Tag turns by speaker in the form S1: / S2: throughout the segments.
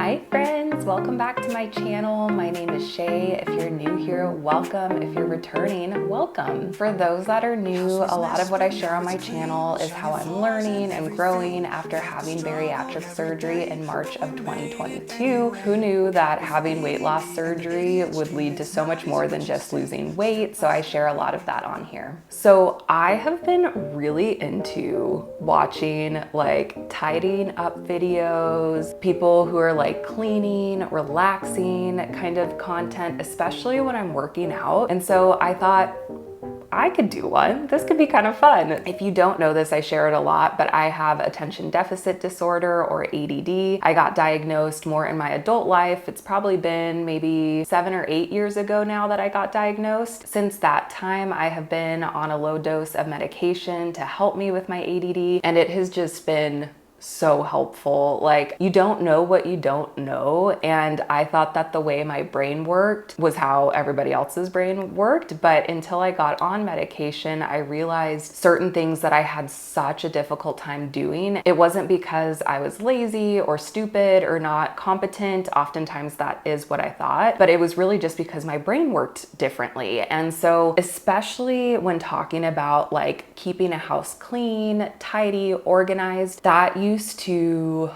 S1: Hi friends, welcome back to my channel. My name is Shay. If you're new here, welcome. If you're returning, welcome. For those that are new, a lot of what I share on my channel is how I'm learning and growing after having bariatric surgery in March of 2022. Who knew that having weight loss surgery would lead to so much more than just losing weight? So I share a lot of that on here. So I have been really into watching like tidying up videos, people who are like cleaning, relaxing kind of content, especially when I'm working out. And so I thought I could do one. This could be kind of fun. If you don't know this, I share it a lot, but I have attention deficit disorder or ADD. I got diagnosed more in my adult life. It's probably been maybe 7 or 8 years ago now that I got diagnosed. Since that time, I have been on a low dose of medication to help me with my ADD, and it has just been so helpful. Like, you don't know what you don't know. And I thought that the way my brain worked was how everybody else's brain worked. But until I got on medication, I realized certain things that I had such a difficult time doing. It wasn't because I was lazy or stupid or not competent. Oftentimes that is what I thought, but it was really just because my brain worked differently. And so, especially when talking about like keeping a house clean, tidy, organized, that used to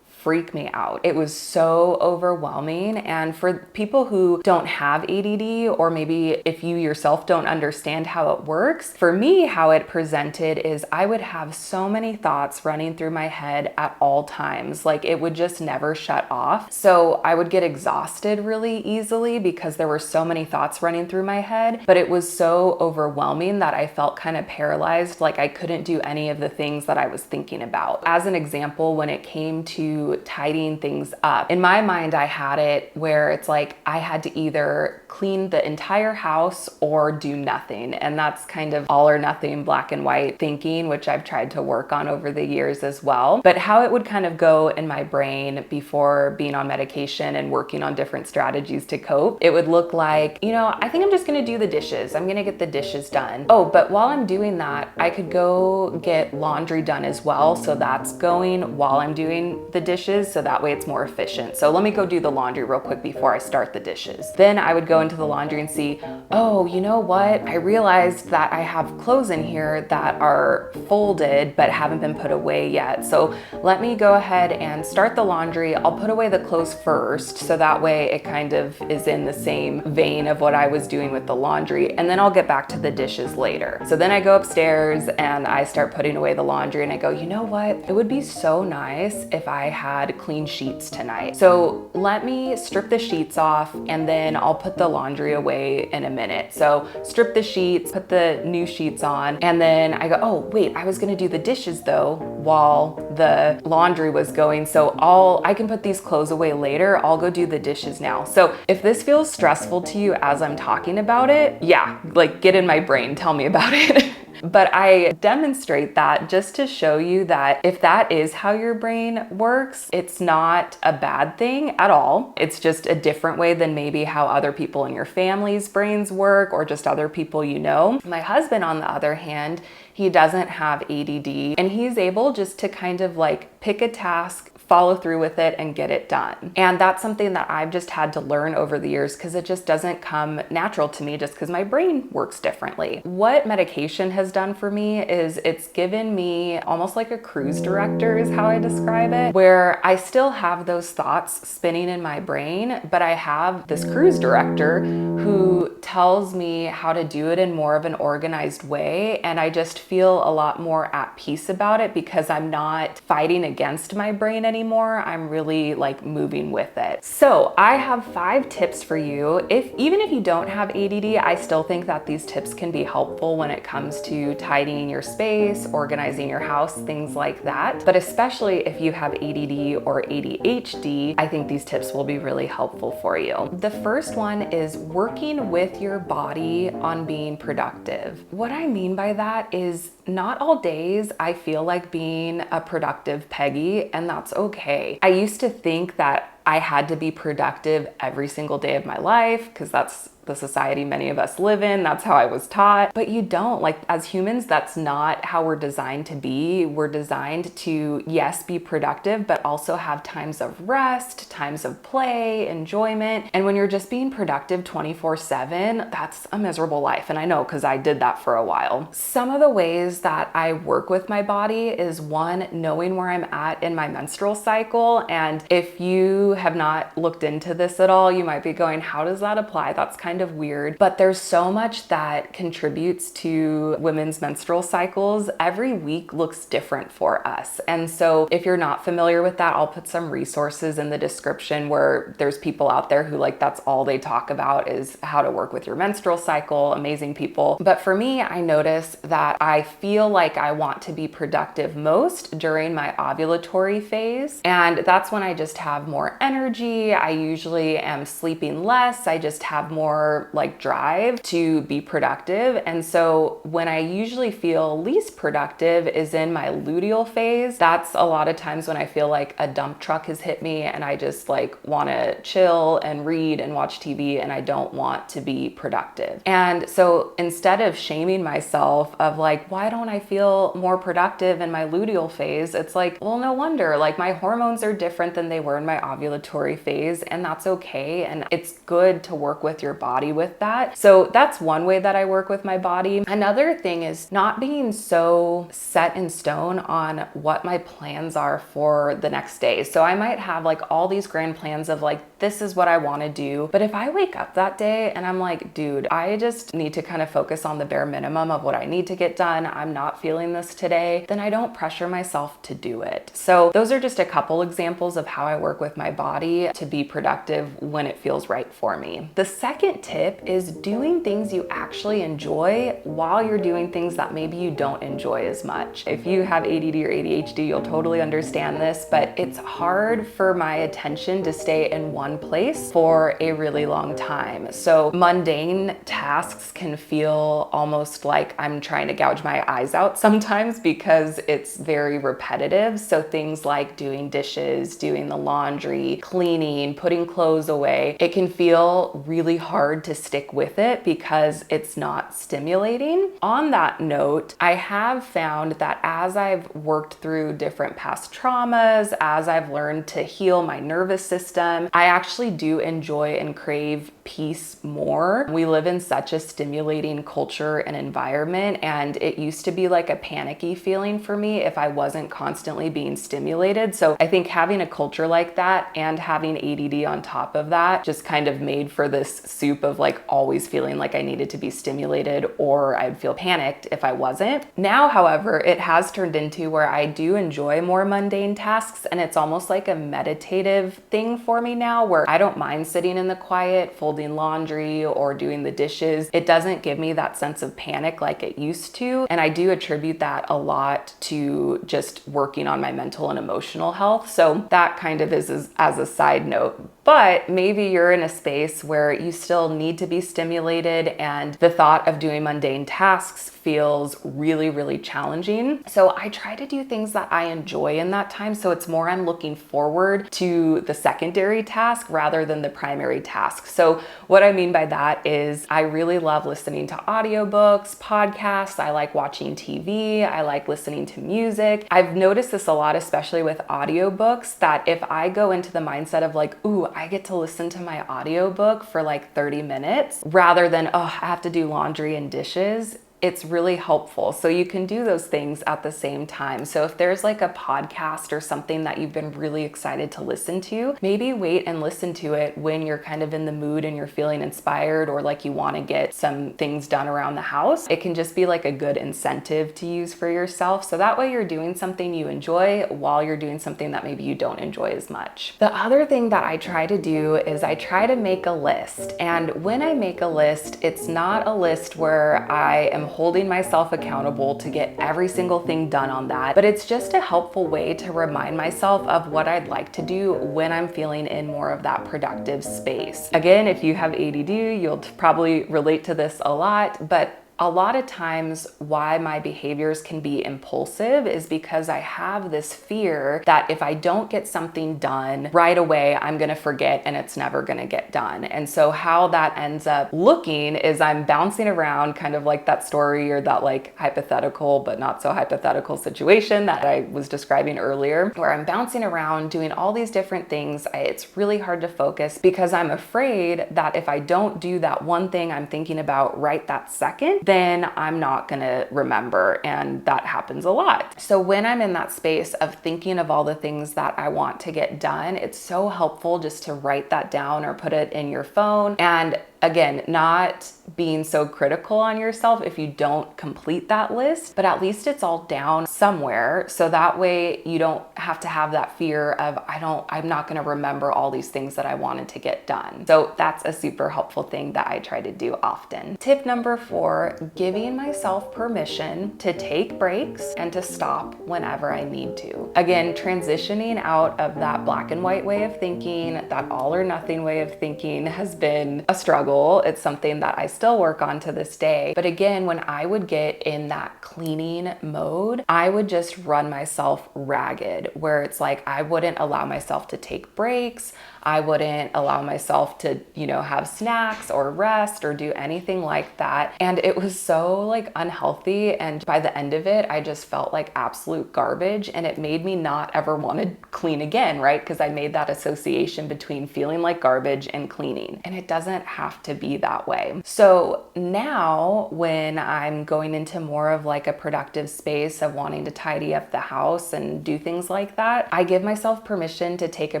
S1: freak me out. It was so overwhelming. And for people who don't have ADD, or maybe if you yourself don't understand how it works, for me, how it presented is I would have so many thoughts running through my head at all times. Like, it would just never shut off. So I would get exhausted really easily because there were so many thoughts running through my head, but it was so overwhelming that I felt kind of paralyzed. Like, I couldn't do any of the things that I was thinking about. As an example, when it came to tidying things up, in my mind, I had it where it's like I had to either clean the entire house or do nothing. And that's kind of all or nothing, black and white thinking, which I've tried to work on over the years as well. But how it would kind of go in my brain before being on medication and working on different strategies to cope, it would look like, I think I'm just gonna do the dishes. I'm gonna get the dishes done. Oh, but while I'm doing that, I could go get laundry done as well. So that's going while I'm doing the dishes, so that way it's more efficient. So let me go do the laundry real quick before I start the dishes. Then I would go into the laundry and see, oh, you know what? I realized that I have clothes in here that are folded but haven't been put away yet. So let me go ahead and start the laundry. I'll put away the clothes first, so that way it kind of is in the same vein of what I was doing with the laundry, and then I'll get back to the dishes later. So then I go upstairs and I start putting away the laundry, and I go, you know what? It would be so nice if I had clean sheets tonight. So let me strip the sheets off, and then I'll put the laundry away in a minute. So strip the sheets, put the new sheets on, and then I go, oh wait, I was gonna do the dishes though while the laundry was going. So I can put these clothes away later. I'll go do the dishes now. So if this feels stressful to you as I'm talking about it, yeah, like get in my brain, tell me about it. But I demonstrate that just to show you that if that is how your brain works, it's not a bad thing at all. It's just a different way than maybe how other people in your family's brains work, or just other people you know. My husband, on the other hand, he doesn't have ADD, and he's able just to kind of like pick a task, follow through with it, and get it done. And that's something that I've just had to learn over the years because it just doesn't come natural to me just because my brain works differently. What medication has done for me is it's given me almost like a cruise director is how I describe it, where I still have those thoughts spinning in my brain, but I have this cruise director who tells me how to do it in more of an organized way. And I just feel a lot more at peace about it because I'm not fighting against my brain anymore. I'm really like moving with it. So I have 5 tips for you. Even if you don't have ADD, I still think that these tips can be helpful when it comes to tidying your space, organizing your house, things like that. But especially if you have ADD or ADHD, I think these tips will be really helpful for you. The first one is working with your body on being productive. What I mean by that is not all days I feel like being a productive Peggy, and that's okay. I used to think that I had to be productive every single day of my life because that's the society many of us live in. That's how I was taught. But you don't. Like, as humans, that's not how we're designed to be. We're designed to, yes, be productive, but also have times of rest, times of play, enjoyment. And when you're just being productive 24/7, that's a miserable life. And I know, because I did that for a while. Some of the ways that I work with my body is, one, knowing where I'm at in my menstrual cycle. And if you have not looked into this at all, you might be going, how does that apply? That's kind of weird, but there's so much that contributes to women's menstrual cycles. Every week looks different for us. And so if you're not familiar with that, I'll put some resources in the description where there's people out there who, like, that's all they talk about is how to work with your menstrual cycle. Amazing people. But for me, I notice that I feel like I want to be productive most during my ovulatory phase. And that's when I just have more energy. I usually am sleeping less. I just have more like drive to be productive. And so when I usually feel least productive is in my luteal phase. That's a lot of times when I feel like a dump truck has hit me and I just like want to chill and read and watch TV and I don't want to be productive. And so instead of shaming myself of like, why don't I feel more productive in my luteal phase? It's like, well, no wonder. Like, my hormones are different than they were in my ovulatory phase, and that's okay. And it's good to work with your body with that. So that's one way that I work with my body. Another thing is not being so set in stone on what my plans are for the next day. So I might have like all these grand plans of like, this is what I want to do. But if I wake up that day and I'm like, dude, I just need to kind of focus on the bare minimum of what I need to get done, I'm not feeling this today, then I don't pressure myself to do it. So those are just a couple examples of how I work with my body to be productive when it feels right for me. The second tip is doing things you actually enjoy while you're doing things that maybe you don't enjoy as much. If you have ADD or ADHD, you'll totally understand this, but it's hard for my attention to stay in one place for a really long time. So mundane tasks can feel almost like I'm trying to gouge my eyes out sometimes because it's very repetitive. So things like doing dishes, doing the laundry, cleaning, putting clothes away, it can feel really hard to stick with it because it's not stimulating. On that note, I have found that as I've worked through different past traumas, as I've learned to heal my nervous system, I actually do enjoy and crave peace more. We live in such a stimulating culture and environment, and it used to be like a panicky feeling for me if I wasn't constantly being stimulated. So I think having a culture like that and having ADD on top of that just kind of made for this soup of like always feeling like I needed to be stimulated or I'd feel panicked if I wasn't. Now, however, it has turned into where I do enjoy more mundane tasks, and it's almost like a meditative thing for me now where I don't mind sitting in the quiet, folding laundry or doing the dishes. It doesn't give me that sense of panic like it used to. And I do attribute that a lot to just working on my mental and emotional health. So that kind of is as a side note. But maybe you're in a space where you still need to be stimulated and the thought of doing mundane tasks feels really, really challenging. So I try to do things that I enjoy in that time. So it's more I'm looking forward to the secondary task rather than the primary task. So what I mean by that is I really love listening to audiobooks, podcasts. I like watching TV. I like listening to music. I've noticed this a lot, especially with audiobooks, that if I go into the mindset of like, ooh, I get to listen to my audiobook for like 30 minutes rather than, oh, I have to do laundry and dishes, it's really helpful. So you can do those things at the same time. So if there's like a podcast or something that you've been really excited to listen to, maybe wait and listen to it when you're kind of in the mood and you're feeling inspired or like you want to get some things done around the house. It can just be like a good incentive to use for yourself. So that way you're doing something you enjoy while you're doing something that maybe you don't enjoy as much. The other thing that I try to do is I try to make a list. And when I make a list, it's not a list where I am holding myself accountable to get every single thing done on that, but it's just a helpful way to remind myself of what I'd like to do when I'm feeling in more of that productive space. Again, if you have ADD, you'll probably relate to this a lot, but a lot of times why my behaviors can be impulsive is because I have this fear that if I don't get something done right away, I'm gonna forget and it's never gonna get done. And so how that ends up looking is I'm bouncing around, kind of like that story or that like hypothetical but not so hypothetical situation that I was describing earlier, where I'm bouncing around doing all these different things. It's really hard to focus because I'm afraid that if I don't do that one thing I'm thinking about right that second, then I'm not gonna remember, and that happens a lot. So when I'm in that space of thinking of all the things that I want to get done, it's so helpful just to write that down or put it in your phone. And again, not being so critical on yourself if you don't complete that list, but at least it's all down somewhere. So that way you don't have to have that fear of, I'm not gonna remember all these things that I wanted to get done. So that's a super helpful thing that I try to do often. Tip number 4, giving myself permission to take breaks and to stop whenever I need to. Again, transitioning out of that black and white way of thinking, that all or nothing way of thinking has been a struggle. It's something that I still work on to this day. But again, when I would get in that cleaning mode, I would just run myself ragged, where it's like I wouldn't allow myself to take breaks. I wouldn't allow myself to, have snacks or rest or do anything like that. And it was so like unhealthy. And by the end of it, I just felt like absolute garbage. And it made me not ever want to clean again, right? Because I made that association between feeling like garbage and cleaning. And it doesn't have to be that way. So now when I'm going into more of like a productive space of wanting to tidy up the house and do things like that, I give myself permission to take a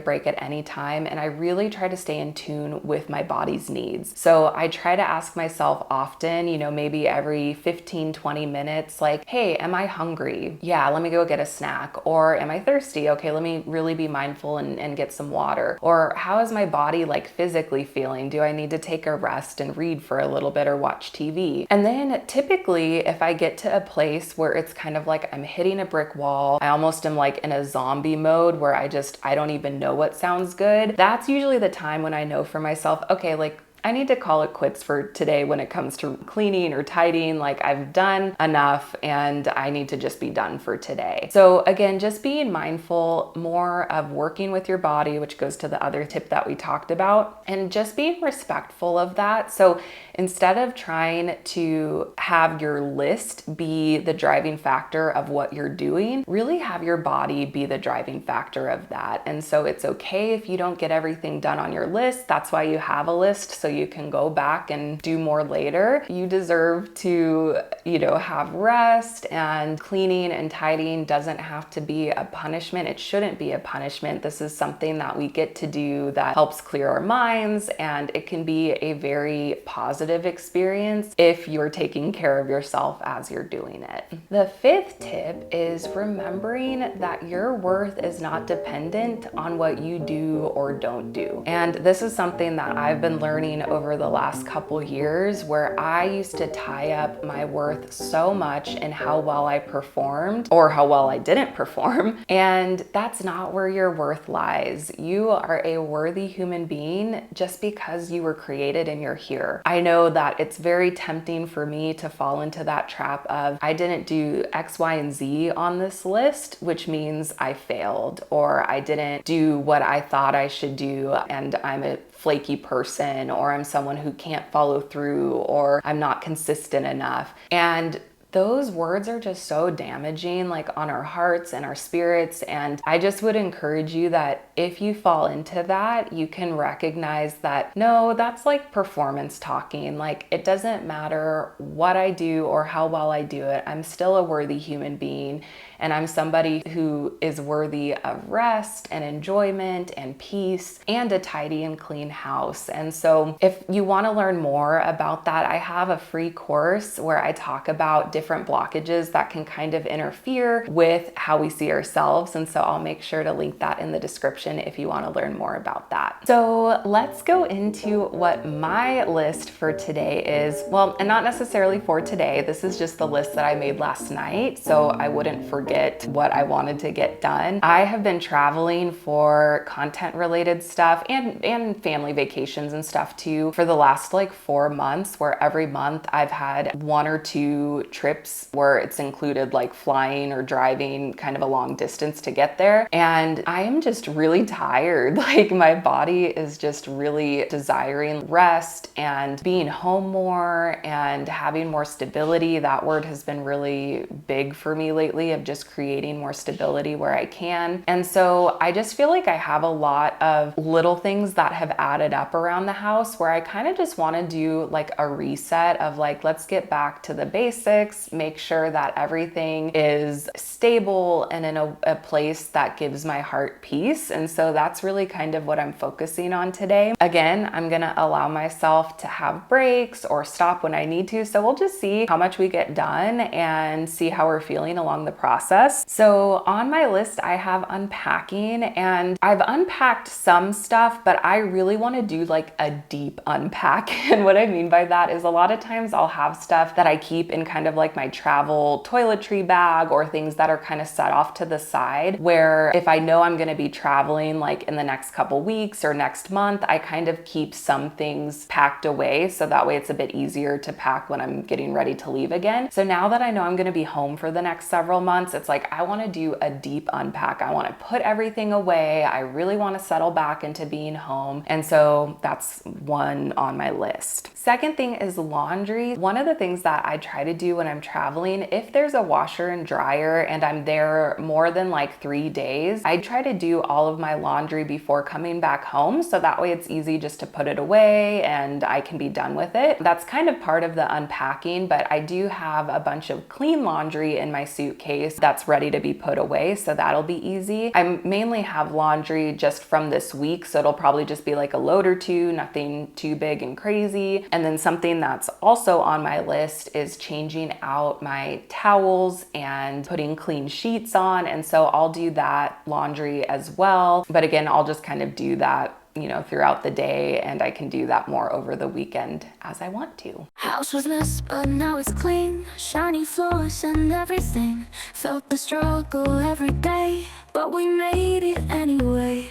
S1: break at any time. And I really try to stay in tune with my body's needs. So I try to ask myself often, maybe every 15, 20 minutes, like, hey, am I hungry? Yeah, let me go get a snack. Or am I thirsty? Okay, let me really be mindful and get some water. Or how is my body like physically feeling? Do I need to take a rest and read for a little bit or watch TV? And then typically if I get to a place where it's kind of like I'm hitting a brick wall, I almost am like in a zombie mode where I don't even know what sounds good. That's usually the time when I know for myself, okay, like I need to call it quits for today when it comes to cleaning or tidying. Like I've done enough and I need to just be done for today. So again, just being mindful more of working with your body, which goes to the other tip that we talked about, and just being respectful of that. So instead of trying to have your list be the driving factor of what you're doing, really have your body be the driving factor of that. And so it's okay if you don't get everything done on your list. That's why you have a list, so you can go back and do more later. You deserve to, have rest, and cleaning and tidying doesn't have to be a punishment. It shouldn't be a punishment. This is something that we get to do that helps clear our minds, and it can be a very positive experience if you're taking care of yourself as you're doing it. The 5th tip is remembering that your worth is not dependent on what you do or don't do. And this is something that I've been learning over the last couple years, where I used to tie up my worth so much in how well I performed or how well I didn't perform. And that's not where your worth lies. You are a worthy human being just because you were created and you're here. I know that it's very tempting for me to fall into that trap of I didn't do X, Y, and Z on this list, which means I failed, or I didn't do what I thought I should do and I'm a flaky person, or I'm someone who can't follow through, or I'm not consistent enough. And those words are just so damaging, like on our hearts and our spirits. And I just would encourage you that if you fall into that, you can recognize that, no, that's like performance talking. Like it doesn't matter what I do or how well I do it. I'm still a worthy human being. And I'm somebody who is worthy of rest and enjoyment and peace and a tidy and clean house. And so if you want to learn more about that, I have a free course where I talk about different blockages that can kind of interfere with how we see ourselves. And so I'll make sure to link that in the description if you want to learn more about that. So let's go into what my list for today is. Well, and not necessarily for today. This is just the list that I made last night, so I wouldn't forget forget what I wanted to get done. I have been traveling for content related stuff and family vacations and stuff too for the last like 4 months, where every month I've had 1 or 2 trips where it's included like flying or driving kind of a long distance to get there. And I am just really tired. Like my body is just really desiring rest and being home more and having more stability. That word has been really big for me lately, of just creating more stability where I can. And so I just feel like I have a lot of little things that have added up around the house where I kind of just want to do like a reset of like, let's get back to the basics, make sure that everything is stable and in a place that gives my heart peace. And so that's really kind of what I'm focusing on today. Again, I'm gonna allow myself to have breaks or stop when I need to. So we'll just see how much we get done and see how we're feeling along the process. So on my list, I have unpacking, and I've unpacked some stuff, but I really want to do like a deep unpack. And what I mean by that is a lot of times I'll have stuff that I keep in kind of like my travel toiletry bag or things that are kind of set off to the side, where if I know I'm going to be traveling like in the next couple weeks or next month, I kind of keep some things packed away. So that way it's a bit easier to pack when I'm getting ready to leave again. So now that I know I'm going to be home for the next several months, it's like I want to do a deep unpack. I want to put everything away. I really want to settle back into being home. And so that's one on my list. Second thing is laundry. One of the things that I try to do when I'm traveling, if there's a washer and dryer and I'm there more than like 3 days, I try to do all of my laundry before coming back home. So that way it's easy just to put it away and I can be done with it. That's kind of part of the unpacking, but I do have a bunch of clean laundry in my suitcase that's ready to be put away. So that'll be easy. I mainly have laundry just from this week. So it'll probably just be like a load or 2, nothing too big and crazy. And then something that's also on my list is changing out my towels and putting clean sheets on. And so I'll do that laundry as well. But again, I'll just kind of do that, you know, throughout the day, and I can do that more over the weekend as I want to.
S2: House was mess, but now it's clean. Shiny floors and everything. Felt the struggle every day, but we made it anyway.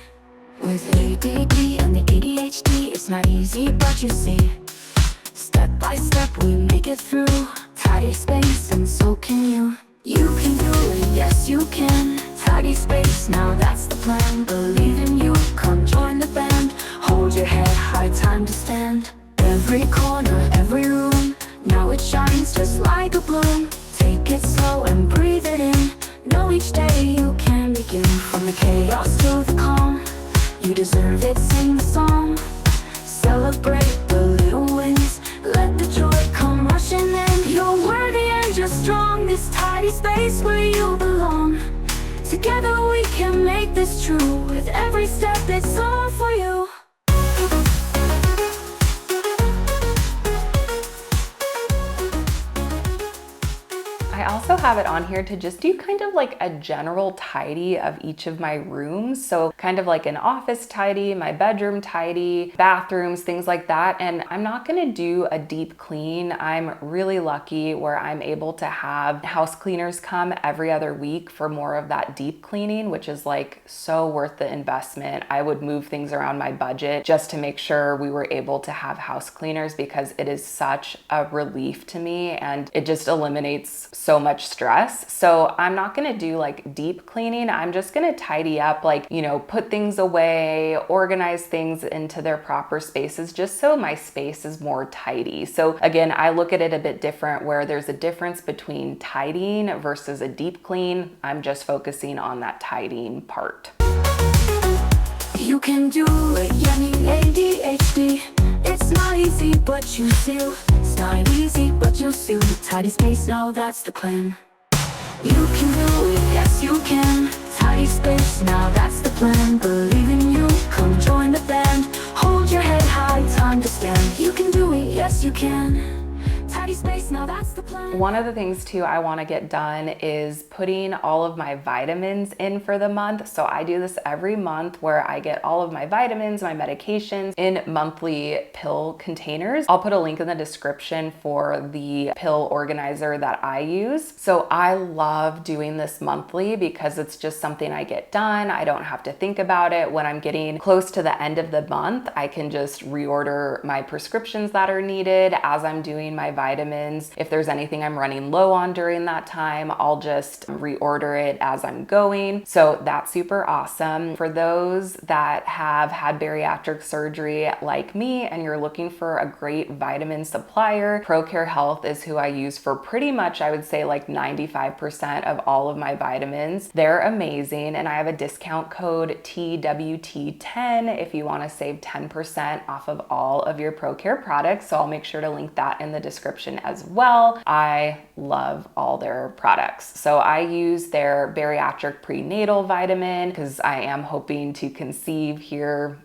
S2: With ADD and the ADHD, it's not easy, but you see, step by step we make it through. Tidy space and so can you. You can do it, yes you can. Tidy space, now that's the plan. Believe in you, come join the band. Hold your head high, time to stand. Every corner, every room, now it shines just like a bloom. Take it slow and breathe it in. Know each day you can begin. From the chaos to the calm, you deserve it, sing the song. Celebrate the little wins, let the joy come rushing in. You're worthy and you're strong, this tidy space where you belong. Together we can make this true. With every step it's all for you.
S1: I also have it on here to just do kind of like a general tidy of each of my rooms. So kind of like an office tidy, my bedroom tidy, bathrooms, things like that. And I'm not gonna do a deep clean. I'm really lucky where I'm able to have house cleaners come every other week for more of that deep cleaning, which is like so worth the investment. I would move things around my budget just to make sure we were able to have house cleaners, because it is such a relief to me and it just eliminates so much stress. So I'm not gonna do like deep cleaning. I'm just gonna tidy up, like, you know, put things away, organize things into their proper spaces, just so my space is more tidy. So again, I look at it a bit different, where there's a difference between tidying versus a deep clean. I'm just focusing on that tidying part.
S2: You can do it, yummy ADHD. It's not easy, but you still. It's not easy, but you'll still. Tidy space, now that's the plan. You can do it, yes you can. Tidy space, now that's the plan. Believe in you, come join the band. Hold your head high, time to stand. You can do it, yes you can. daddy space, now that's the plan.
S1: One of the things too I want to get done is putting all of my vitamins in for the month. So I do this every month where I get all of my vitamins, my medications in monthly pill containers. I'll put a link in the description for the pill organizer that I use. So I love doing this monthly because it's just something I get done. I don't have to think about it. When I'm getting close to the end of the month, I can just reorder my prescriptions that are needed as I'm doing my vitamins. If there's anything I'm running low on during that time, I'll just reorder it as I'm going. So that's super awesome. For those that have had bariatric surgery like me and you're looking for a great vitamin supplier, ProCare Health is who I use for pretty much, I would say, like 95% of all of my vitamins. They're amazing, and I have a discount code TWT10 if you want to save 10% off of all of your ProCare products. So I'll make sure to link that in the description as well. I love all their products. So I use their bariatric prenatal vitamin because I am hoping to conceive here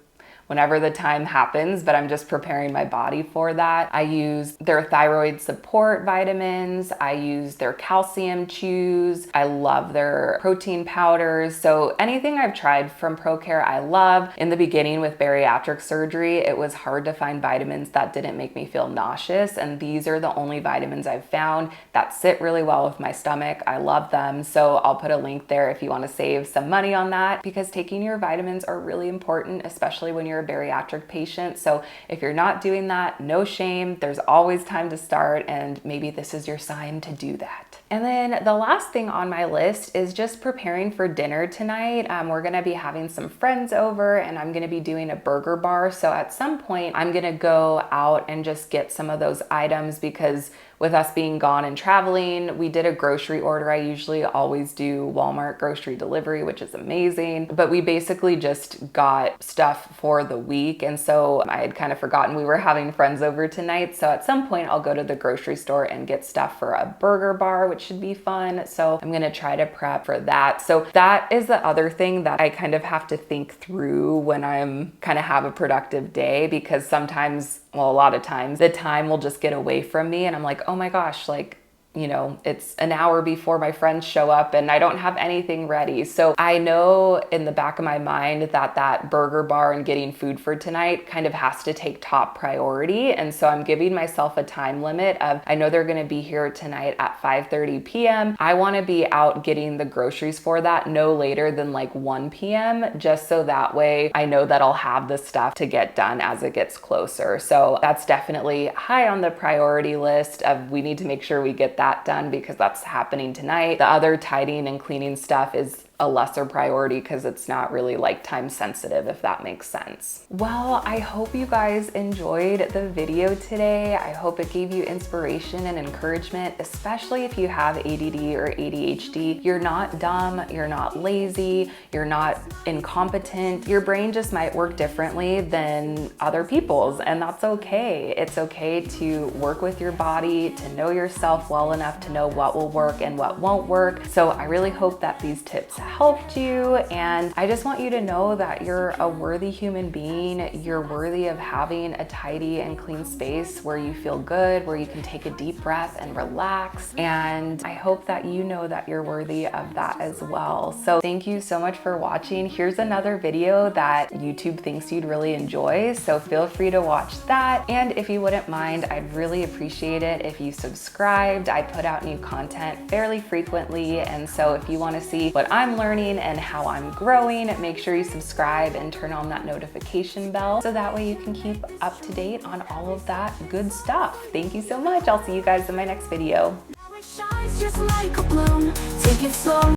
S1: whenever the time happens, but I'm just preparing my body for that. I use their thyroid support vitamins. I use their calcium chews. I love their protein powders. So anything I've tried from ProCare, I love. In the beginning with bariatric surgery, it was hard to find vitamins that didn't make me feel nauseous. And these are the only vitamins I've found that sit really well with my stomach. I love them. So I'll put a link there if you want to save some money on that, because taking your vitamins are really important, especially when you're a bariatric patient. So if you're not doing that, no shame. There's always time to start, and maybe this is your sign to do that. And then the last thing on my list is just preparing for dinner tonight. We're gonna be having some friends over and I'm gonna be doing a burger bar. So at some point I'm gonna go out and just get some of those items, because with us being gone and traveling, we did a grocery order. I usually always do Walmart grocery delivery, which is amazing, but we basically just got stuff for the week. And so I had kind of forgotten we were having friends over tonight. So at some point I'll go to the grocery store and get stuff for a burger bar, which should be fun. So I'm gonna try to prep for that. So that is the other thing that I kind of have to think through when I'm kind of have a productive day, because sometimes, well, a lot of times the time will just get away from me and I'm like, oh my gosh, like, you know, it's an hour before my friends show up and I don't have anything ready. So I know in the back of my mind that that burger bar and getting food for tonight kind of has to take top priority. And so I'm giving myself a time limit of, I know they're going to be here tonight at 5:30 p.m. I want to be out getting the groceries for that no later than like 1 p.m. just so that way I know that I'll have the stuff to get done as it gets closer. So that's definitely high on the priority list of, we need to make sure we get that done, because that's happening tonight. The other tidying and cleaning stuff is a lesser priority because it's not really like time sensitive, if that makes sense. Well, I hope you guys enjoyed the video today. I hope it gave you inspiration and encouragement, especially if you have ADD or ADHD. You're not dumb, you're not lazy, you're not incompetent. Your brain just might work differently than other people's, and that's okay. It's okay to work with your body, to know yourself well enough to know what will work and what won't work. So I really hope that these tips helped you, and I just want you to know that you're a worthy human being. You're worthy of having a tidy and clean space where you feel good, where you can take a deep breath and relax, and I hope that you know that you're worthy of that as well. So thank you so much for watching. Here's another video that YouTube thinks you'd really enjoy, so feel free to watch that, and if you wouldn't mind, I'd really appreciate it if you subscribed. I put out new content fairly frequently, and so if you want to see what I'm learning and how I'm growing, make sure you subscribe and turn on that notification bell so that way you can keep up to date on all of that good stuff. Thank you so much. I'll see you guys in my next video.
S2: Now it shines just like a bloom. Take it slow.